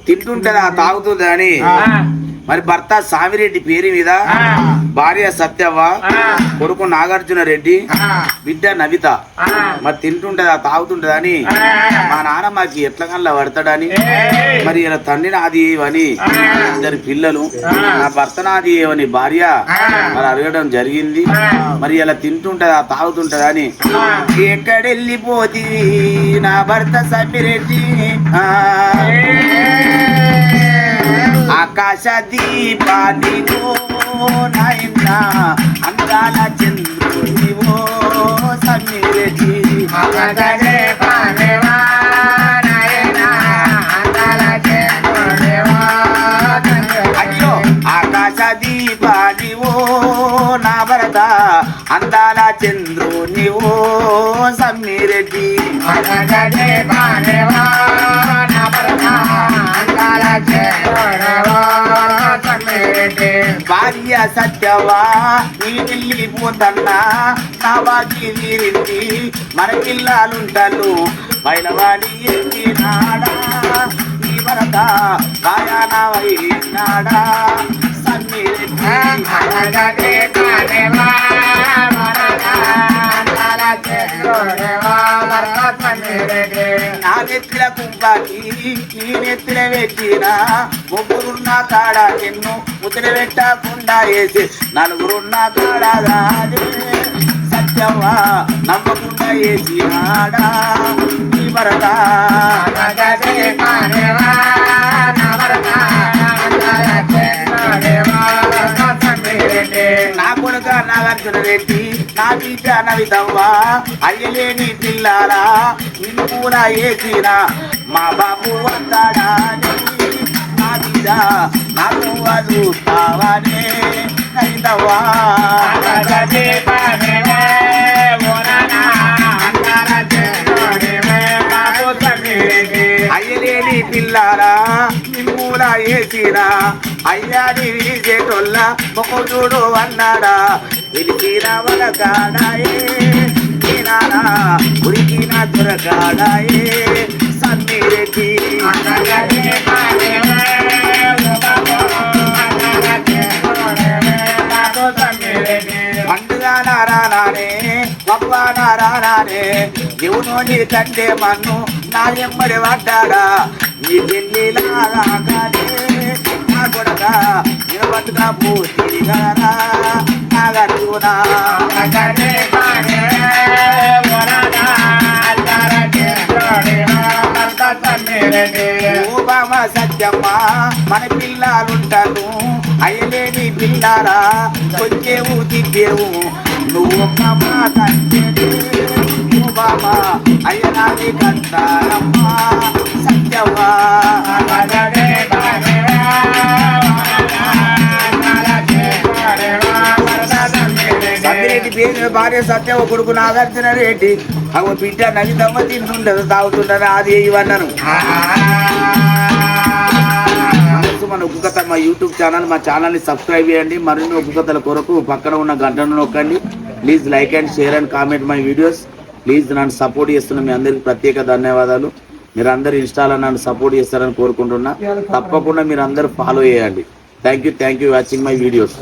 తింటుంటదా తాగుతుంది అని మరి భర్త సామిరెడ్డి పేరు మీద భార్య సత్యవ్వ, కొడుకు నాగార్జున రెడ్డి, బిడ్డ నవిత మరి తింటుంటదా తాగుతుంటదా అని మా నాన్న మాకు ఎట్ల కల్లా పడతాడని మరి ఇలా తండ్రి నాది అని 2 పిల్లలు, నా భర్త నాది అని భార్య మరి అడగడం జరిగింది. మరి ఇలా తింటుంటదా తాగుతుంటదా అని ఎక్కడెళ్ళిపోతీ నా భర్త సామిరెడ్డి ఆకాశ దీపానివో నాయనా అందాల చంద్రునివో సామిరెడ్డి అయ్యో ఆకాశ దీపానివో నా భరత అందాల చంద్రునివో సామిరెడ్డి భార్య సత్యవా నీ వెళ్ళిపోతన్నా నా బాకీ తీరింది మన పిల్లలుంటారు బయలవాడి ఎక్కినాడా ఈ భరత గాయానవైనాడా నా నెత్తిల కుంపాకి నీ నెత్తిన పెట్టినా 3 కాడ ఎన్నో ముద్ర పెట్టకుండా వేసి 4 కాడ రాదే సత్యవా నమ్మకుండా వేసి ఆడా ఈ భరత నా కొడుక నాగార్జున రెడ్డి, నా బిడ్డ నవితవ్వా అయ్యలేని పిల్లారా నిన్ను కూడా వేసిన మా బాబు వస్తాడా నా బిడ్డ నాకు చూస్తావానే నవితవ్వా అయ్యలేని పిల్లారా నిన్ను కూడా వేసిన అయ్యాని విడిచేటోళ్ళ ఒక చూడు అన్నాడా పిలిచిన వలకాడాయే నానా ఉరికిన దొరకాడాయే సామిరెడ్డి పండుగ నారానే గొప్ప నారానే దేవుని కంటే మన్ను నా ఎమ్మడి పడ్డాడా నీ పెళ్ళిలాగానే నా కొడక నిలబట్టుగా పూర్తిగా నాగార్జున ఓబామ సత్యమ్మ మన పిల్లలుంటాను అయ్యలేని పిల్లారా కొంచెవు తిప్పేవు నువ్వు ఒక్క మాట ఓబామ అయ్యనాది కంటారమ్మ సత్యవ్వ సామిరెడ్డి పేరు భార్య సత్యవ్వ, కొడుకు నాగార్జున రెడ్డి అవ బిడ్డ నవితవ్వ తింటుండదు తాగుతుండదు అది ఇవన్నాను. మన ఉప్పు కథ మా యూట్యూబ్ ఛానల్, మా ఛానల్ని సబ్స్క్రైబ్ చేయండి. మరిన్ని ఉప్పు కథల కొరకు పక్కన ఉన్న గంటను నొక్కండి. Please like and share and comment my videos. Please నన్ను సపోర్ట్ చేస్తున్న మీ అందరికి ప్రత్యేక ధన్యవాదాలు. మీరు అందరు ఇన్స్టాలో నన్ను సపోర్ట్ చేస్తారని కోరుకుంటున్నా. తప్పకుండా మీరు అందరూ ఫాలో చేయండి. Thank you watching my videos.